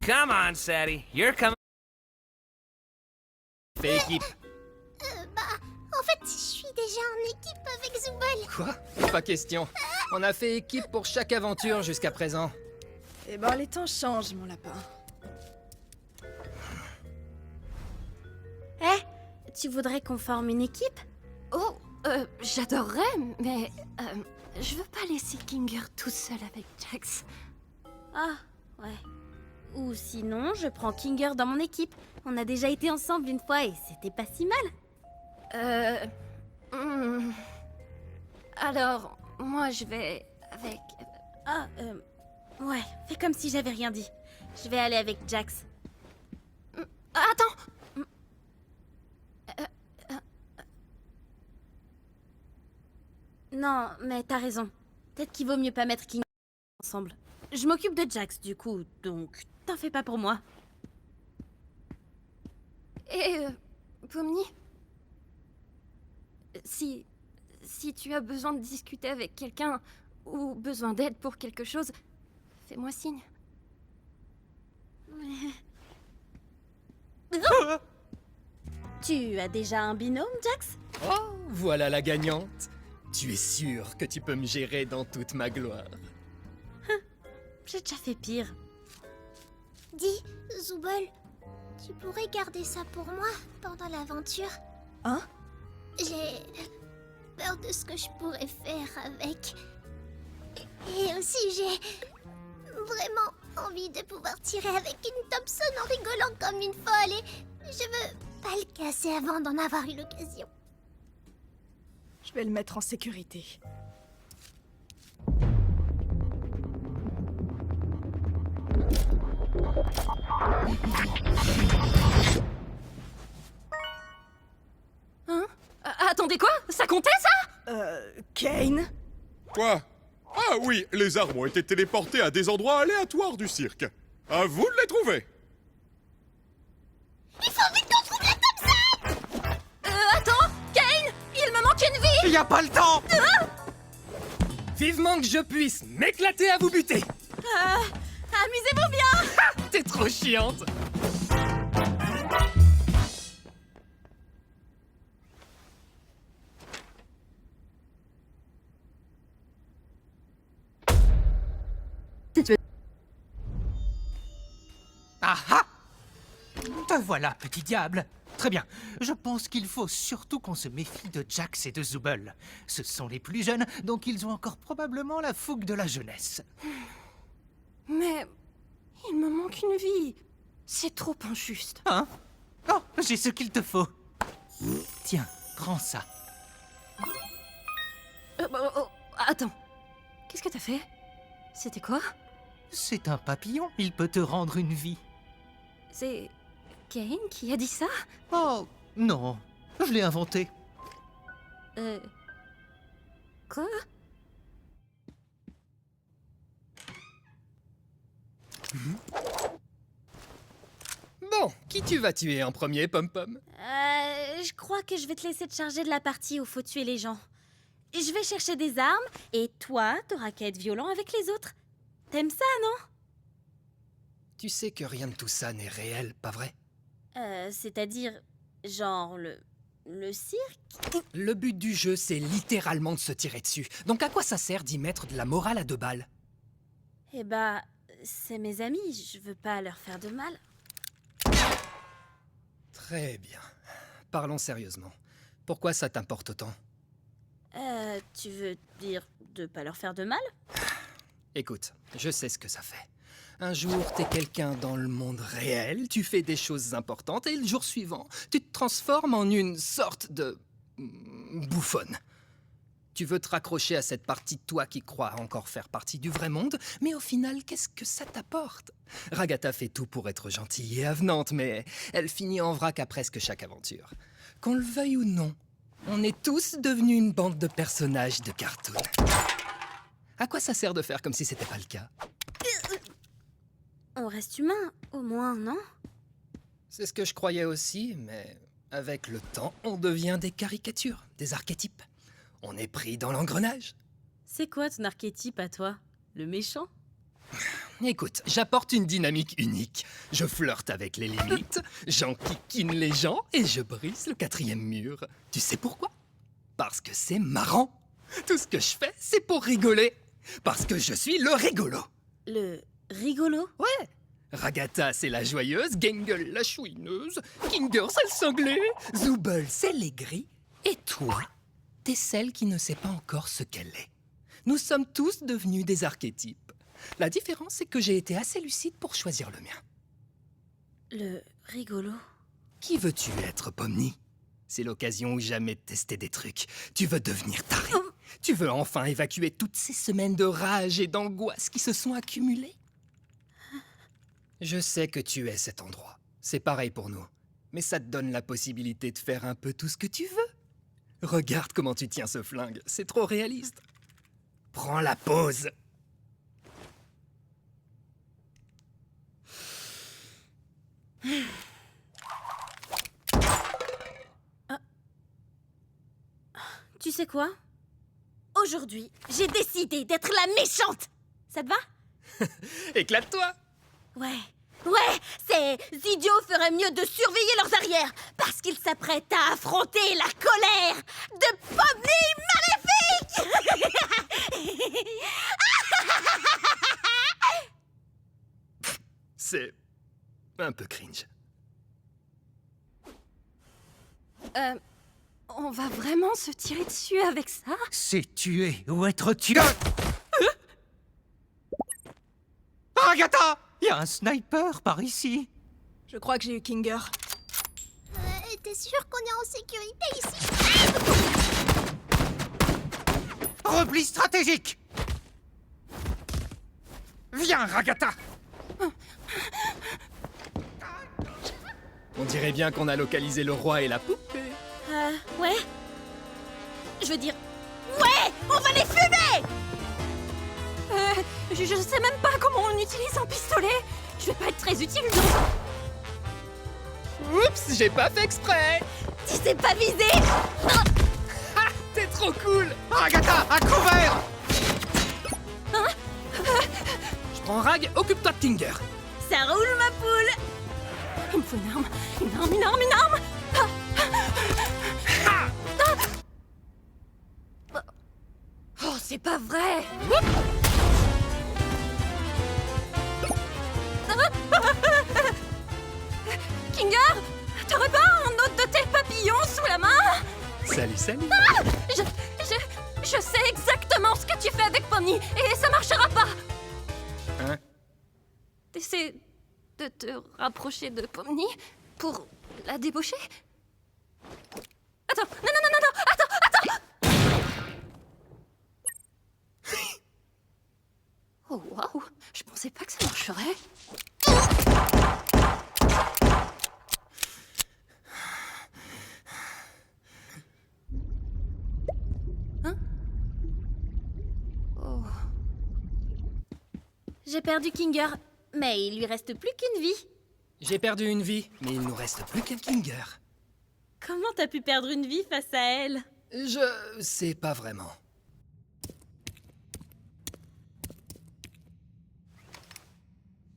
Come on, Sadie. You're coming. Fais équipe. En fait, je suis déjà en équipe avec Zooble. Quoi? Pas question. On a fait équipe pour chaque aventure jusqu'à présent. Eh ben, les temps changent, mon lapin. Tu voudrais qu'on forme une équipe? Oh, j'adorerais, mais je veux pas laisser Kinger tout seul avec Jax. Ah, ouais. Ou sinon, je prends Kinger dans mon équipe. On a déjà été ensemble une fois et c'était pas si mal. Alors, moi je vais avec... Ah, ouais, fais comme si j'avais rien dit. Je vais aller avec Jax. Attends. Non, mais t'as raison. Peut-être qu'il vaut mieux pas mettre Kinger ensemble. Je m'occupe de Jax du coup, donc t'en fais pas pour moi. Et, Pomni, si tu as besoin de discuter avec quelqu'un ou besoin d'aide pour quelque chose, fais-moi signe. Tu as déjà un binôme, Jax? Oh, voilà la gagnante. Tu es sûr que tu peux me gérer dans toute ma gloire. J'ai déjà fait pire. Dis, Zooble, tu pourrais garder ça pour moi pendant l'aventure? Hein? J'ai peur de ce que je pourrais faire avec. Et aussi, j'ai vraiment envie de pouvoir tirer avec une Thompson en rigolant comme une folle et je veux pas le casser avant d'en avoir eu l'occasion. Je vais le mettre en sécurité. Hein? Attendez, quoi? Ça comptait, ça? Kane? Quoi? Ah oui, les armes ont été téléportées à des endroits aléatoires du cirque. À vous de les trouver. Il faut vite qu'on trouve la Thompson! Attends! Kane! Il me manque une vie! Y a pas le temps! Vivement que je puisse m'éclater à vous buter! Amusez-vous bien! T'es trop chiante! Ah ah! Te voilà, petit diable. Très bien. Je pense qu'il faut surtout qu'on se méfie de Jax et de Zooble. Ce sont les plus jeunes, donc ils ont encore probablement la fougue de la jeunesse. Mais il me manque une vie. C'est trop injuste. Hein? Oh, j'ai ce qu'il te faut. Tiens, prends ça. Attends. Qu'est-ce que t'as fait? C'était quoi? C'est un papillon, il peut te rendre une vie. C'est Kane qui a dit ça? Oh, non, je l'ai inventé. Quoi? Bon, qui tu vas tuer en premier, Pom-Pom? Je crois que je vais te laisser te charger de la partie où faut tuer les gens. Je vais chercher des armes, et toi, t'auras qu'à être violent avec les autres. T'aimes ça, non? Tu sais que rien de tout ça n'est réel, pas vrai? C'est-à-dire, genre, le cirque? Le but du jeu, c'est littéralement de se tirer dessus. Donc à quoi ça sert d'y mettre de la morale à 2 balles? Eh bah, c'est mes amis, je veux pas leur faire de mal. Très bien. Parlons sérieusement. Pourquoi ça t'importe autant? Tu veux dire de pas leur faire de mal? Écoute, je sais ce que ça fait. Un jour, t'es quelqu'un dans le monde réel, tu fais des choses importantes, et le jour suivant, tu te transformes en une sorte de... bouffonne. Tu veux te raccrocher à cette partie de toi qui croit encore faire partie du vrai monde, mais au final, qu'est-ce que ça t'apporte? Ragatha fait tout pour être gentille et avenante, mais elle finit en vrac à presque chaque aventure. Qu'on le veuille ou non, on est tous devenus une bande de personnages de cartoon. À quoi ça sert de faire comme si c'était pas le cas? On reste humain, au moins, non? C'est ce que je croyais aussi, mais avec le temps, on devient des caricatures, des archétypes. On est pris dans l'engrenage. C'est quoi ton archétype à toi? Le méchant? Écoute, j'apporte une dynamique unique. Je flirte avec les limites, j'enquiquine les gens et je brise le 4e mur. Tu sais pourquoi? Parce que c'est marrant. Tout ce que je fais, c'est pour rigoler. Parce que je suis le rigolo. Le rigolo? Ouais. Ragata, c'est la joyeuse, Gangle, la chouineuse, Kinger, c'est le cinglé, Zooble, c'est l'aigri, et toi, t'es celle qui ne sait pas encore ce qu'elle est. Nous sommes tous devenus des archétypes. La différence, c'est que j'ai été assez lucide pour choisir le mien. Le rigolo? Qui veux-tu être, Pomni? C'est l'occasion ou jamais de tester des trucs. Tu veux devenir taré? Tu veux enfin évacuer toutes ces semaines de rage et d'angoisse qui se sont accumulées? Je sais que tu es cet endroit. C'est pareil pour nous. Mais ça te donne la possibilité de faire un peu tout ce que tu veux. Regarde comment tu tiens ce flingue. C'est trop réaliste. Prends la pause. Tu sais quoi? Aujourd'hui, j'ai décidé d'être la méchante! Ça te va? Éclate-toi. Ouais, ces idiots feraient mieux de surveiller leurs arrières, parce qu'ils s'apprêtent à affronter la colère de Pomni Maléfique! C'est un peu cringe. On va vraiment se tirer dessus avec ça? C'est tuer ou être tué. Agatha! Il y a un sniper par ici. Je crois que j'ai eu Kinger. T'es sûr qu'on est en sécurité ici? Repli stratégique. Viens, Ragata. On dirait bien qu'on a localisé le roi et la poupée. Ouais. Je veux dire... Ouais! On va les fumer! Je sais même pas comment on utilise un pistolet. Je vais pas être très utile, non? Oups, j'ai pas fait exprès. Tu sais pas viser! Ah, t'es trop cool. Agatha, à couvert. Je prends Rag, occupe-toi de Tinger. Ça roule, ma poule! Il me faut une arme. Une arme. Oh, c'est pas vrai! Kinger, t'aurais pas un autre de tes papillons sous la main? Salut. Je sais exactement ce que tu fais avec Pomni et ça marchera pas! Hein? T'essaies de te rapprocher de Pomni pour la débaucher? Attends, non, attends! Oh waouh, je pensais pas que ça marcherait. Hein? Oh. J'ai perdu Kinger, mais il lui reste plus qu'une vie. J'ai perdu une vie, mais il nous reste plus qu'un Kinger. Comment t'as pu perdre une vie face à elle? Je sais pas vraiment.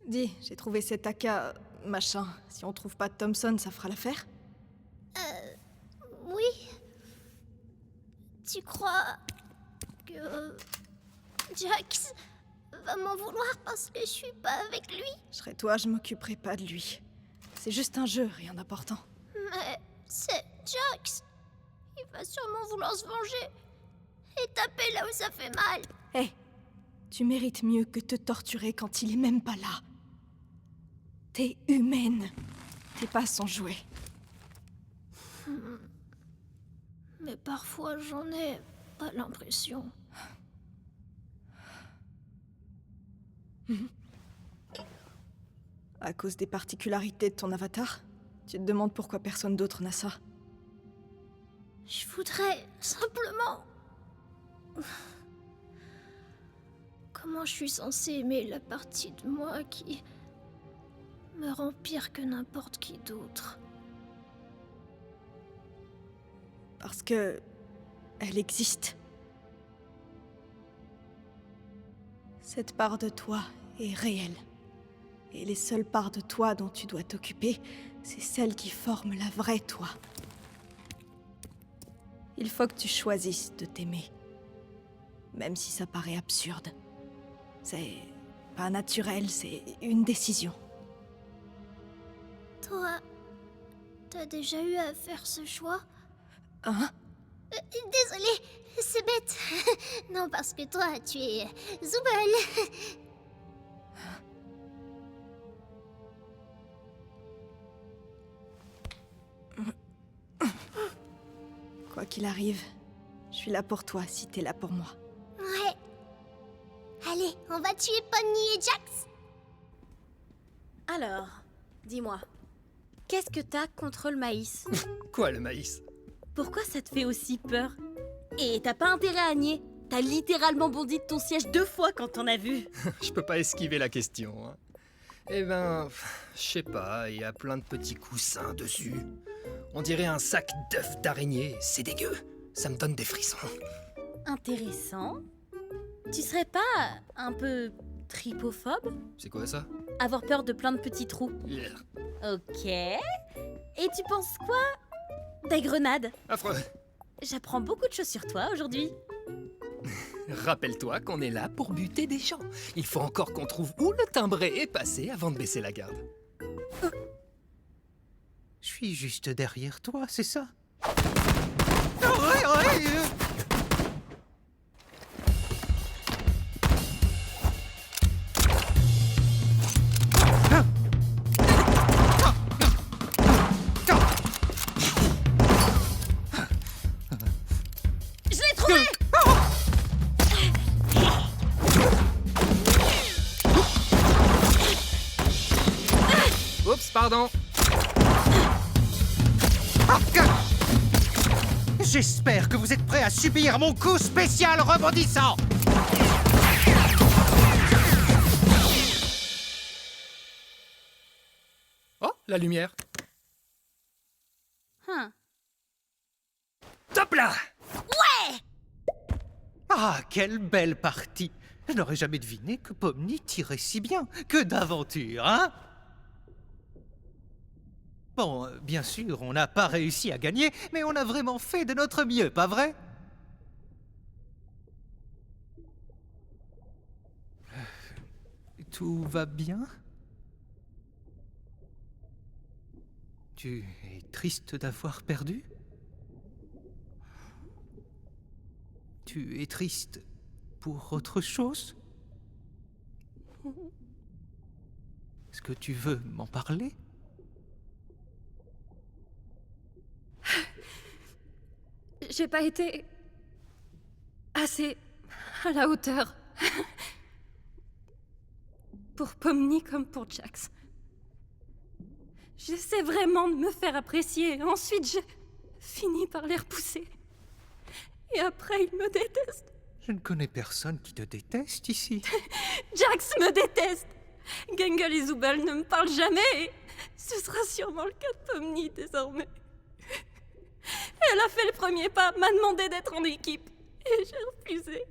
Dis, j'ai trouvé cet AK... machin. Si on trouve pas Thompson, ça fera l'affaire? Oui. Tu crois que Jax va m'en vouloir parce que je suis pas avec lui? Je serais toi, je m'occuperai pas de lui. C'est juste un jeu, rien d'important. Mais c'est Jax. Il va sûrement vouloir se venger et taper là où ça fait mal. Hé, tu mérites mieux que te torturer quand il est même pas là. T'es humaine. T'es pas son jouet. Mais parfois j'en ai pas l'impression. À cause des particularités de ton avatar? Tu te demandes pourquoi personne d'autre n'a ça? Je voudrais simplement... Comment je suis censée aimer la partie de moi qui me rend pire que n'importe qui d'autre? Parce que... elle existe. Cette part de toi est réelle. Et les seules parts de toi dont tu dois t'occuper, c'est celles qui forment la vraie toi. Il faut que tu choisisses de t'aimer. Même si ça paraît absurde. C'est pas naturel, c'est une décision. Toi, t'as déjà eu à faire ce choix? Hein? Désolée, c'est bête. Non, parce que toi, tu es Zooble. Quoi qu'il arrive, je suis là pour toi si t'es là pour moi. Ouais. Allez, on va tuer Pomni et Jax. Alors, dis-moi, qu'est-ce que t'as contre le maïs? Quoi, le maïs? Pourquoi ça te fait aussi peur? Et t'as pas intérêt à nier. T'as littéralement bondi de ton siège 2 fois quand t'en as vu. Je peux pas esquiver la question. Hein. Eh ben, je sais pas, il y a plein de petits coussins dessus. On dirait un sac d'œufs d'araignée, c'est dégueu. Ça me donne des frissons. Intéressant. Tu serais pas un peu tripophobe? C'est quoi ça? Avoir peur de plein de petits trous. Ok. Et tu penses quoi des grenades? Affreux. J'apprends beaucoup de choses sur toi aujourd'hui. Rappelle-toi qu'on est là pour buter des gens. Il faut encore qu'on trouve où le timbré est passé avant de baisser la garde. Je suis juste derrière toi, c'est ça? Ouais. Je l'ai trouvé! Oups, pardon. J'espère que vous êtes prêts à subir mon coup spécial rebondissant. Oh, la lumière. Top là! Ah, quelle belle partie! Je n'aurais jamais deviné que Pomni tirait si bien. Que d'aventure, hein? Bon, bien sûr, on n'a pas réussi à gagner, mais on a vraiment fait de notre mieux, pas vrai? Tout va bien? Tu es triste d'avoir perdu? Tu es triste pour autre chose? Est-ce que tu veux m'en parler? J'ai pas été assez à la hauteur. Pour Pomni comme pour Jax. J'essaie vraiment de me faire apprécier. Ensuite, j'ai fini par les repousser. Et après, ils me détestent. Je ne connais personne qui te déteste ici. Jax me déteste. Gangle et Zooble ne me parlent jamais. Et ce sera sûrement le cas de Pomni désormais. Elle a fait le premier pas, m'a demandé d'être en équipe. Et j'ai refusé.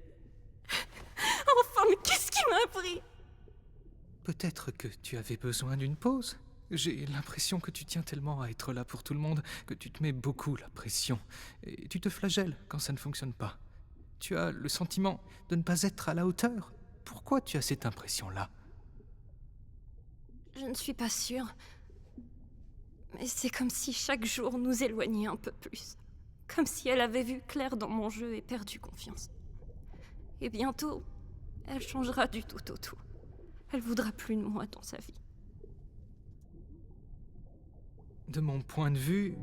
Enfin, mais qu'est-ce qui m'a pris? Peut-être que tu avais besoin d'une pause. J'ai l'impression que tu tiens tellement à être là pour tout le monde que tu te mets beaucoup la pression. Et tu te flagelles quand ça ne fonctionne pas. Tu as le sentiment de ne pas être à la hauteur. Pourquoi tu as cette impression-là? Je ne suis pas sûre. Mais c'est comme si chaque jour nous éloignait un peu plus. Comme si elle avait vu clair dans mon jeu et perdu confiance. Et bientôt, elle changera du tout au tout. Elle voudra plus de moi dans sa vie. De mon point de vue,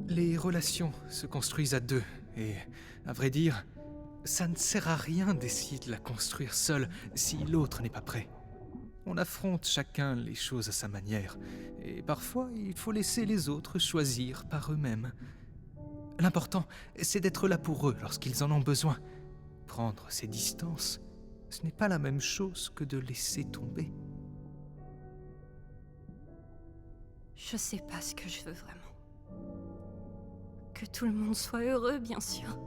les relations se construisent à deux. Et, à vrai dire, ça ne sert à rien d'essayer de la construire seul si l'autre n'est pas prêt. On affronte chacun les choses à sa manière. Et parfois, il faut laisser les autres choisir par eux-mêmes. L'important, c'est d'être là pour eux lorsqu'ils en ont besoin. Prendre ses distances, ce n'est pas la même chose que de laisser tomber. Je sais pas ce que je veux vraiment. Que tout le monde soit heureux, bien sûr.